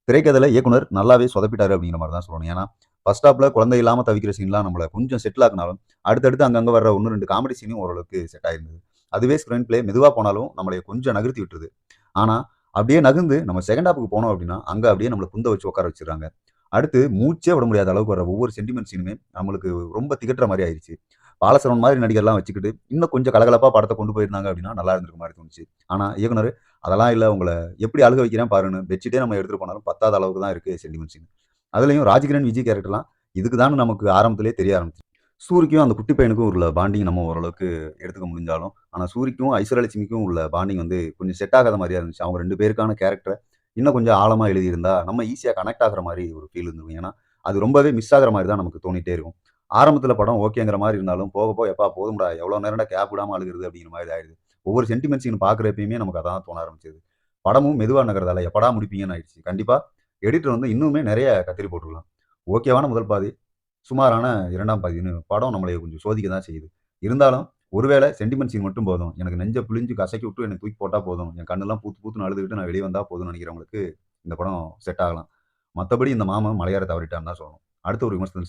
திரைக்கதையில இயக்குனர் நல்லாவே சொதப்பிட்டாரு அப்படிங்கிற மாரி தான் சொல்லணும். ஏன்னா, ஃபர்ஸ்ட் ஹாஃப்ல குழந்தை இல்லாம தவிக்கிற சீன்லாம் நம்மள கொஞ்சம் செட்டில் ஆக்குனாலும், அடுத்தடுத்து அங்கங்க வர்ற 1, 2 காமெடி சீனும் ஓரளவுக்கு செட் ஆயிருந்தது. அதுவே ஸ்க்ரீன் பிளே மெதுவா போனாலும் நம்மளைய கொஞ்சம் நகர்த்தி விட்டுருது. ஆனா, அப்படியே நகர்ந்து நம்ம செகண்ட் ஹாஃப்க்கு போனோம் அப்படின்னா, அங்க அப்படியே நம்மள குந்த வச்சு உட்கார வச்சுர்றாங்க. அடுத்து மூச்சே விட முடியாத அளவுக்கு வர ஒவ்வொரு சென்டிமென்ட் சீனுமே நம்மளுக்கு ரொம்ப திகட்டுற மாரி ஆயிருச்சு. பாலசரவணன் மாரி நடிகர்லாம் வச்சுக்கிட்டு, இன்னும் கொஞ்சம் கலகலப்பா படத்த கொண்டு போயிருந்தாங்க அப்படின்னா, நல்லா இருந்திருக்க மாரி தோணுச்சு. ஆனா இயக்குனரு அதெல்லாம் இல்ல உங்கள எப்படி அழுக வைக்கிறேன் பாருன்னு பெட்ஷீட்டே நம்ம எடுத்துட்டு போனாலும் பத்தாத அளவுக்கு தான் இருக்கு சென்டிமெண்ட் சீன். அதுலயும் ராஜ்கிரண், விஜய் கேரக்டர்லாம் இதுக்கு தான்னு நமக்கு ஆரம்பத்திலேயே தெரிய ஆரம்பிச்சுருச்சு. சூரிக்கும் அந்த குட்டி பையனுக்கும் உள்ள பாண்டிங் நம்ம ஓரளவுக்கு எடுத்துக்க முடிஞ்சாலும், ஆனா சூரிக்கும், ஐஸ்வர்யலட்சுமிக்கும் உள்ள பாண்டிங் வந்து கொஞ்சம் செட் ஆகாத மாரியா இருந்துச்சு. அவங்க 2 பேருக்கான கேரக்டர இன்னும் கொஞ்சம் ஆழமா எழுதியிருந்தா, நம்ம ஈஸியா கனெக்ட் ஆகுற மாரி ஒரு ஃபீல் இருந்திருக்கும். ஏன்னா, அது ரொம்பவே மிஸ் ஆகுற மாரி தான் நமக்கு தோணிட்டே இருக்கும். ஆரம்பத்தில படம் ஓகேங்கிற மாரி இருந்தாலும், போக போக "எப்பா போதும்டா, எவ்வளோ நேரம்டா கேப் விடாம அழுகுறது" அப்படிங்கிற மாரி ஆயிடுது. ஒவ்வொரு சென்டிமெண்ட் சீன் பார்க்குறப்பயுமே நமக்கு அதான் தோண ஆரம்பிச்சது. படமும் மெதுவா நகர்றதால எப்படா முடிப்பீங்கன்னு ஆயிடுச்சு. கண்டிப்பா எடிட்டர் வந்து இன்னுமே நெறைய கத்திரி போட்டுருக்கலாம். ஓகேவான முதல் பாதி, சுமாரான 2ஆம் பாதின்னு படம் நம்மளைய கொஞ்சம் சோதிக்க தான் செய்யுது. இருந்தாலும், ஒருவேள சென்டிமெண்ட் சீன் மட்டும் போதும். எனக்கு நெஞ்ச பிழிஞ்சு கசக்கி விட்டு என்ன தூக்கி போட்டா போதும். என் கண்ணெல்லாம் பூத்து பூத்துன்னு அழுதுகிட்டு நான் வெளிய வந்தா போதும்னு நெனைக்கிறவங்களுக்கு, இந்த படம் செட் ஆகலாம். மத்தபடி இந்த மாமன் மலையேற தவறிட்டான்னு தான் சொல்லணும். அடுத்த ஒரு விமர்சனத்துல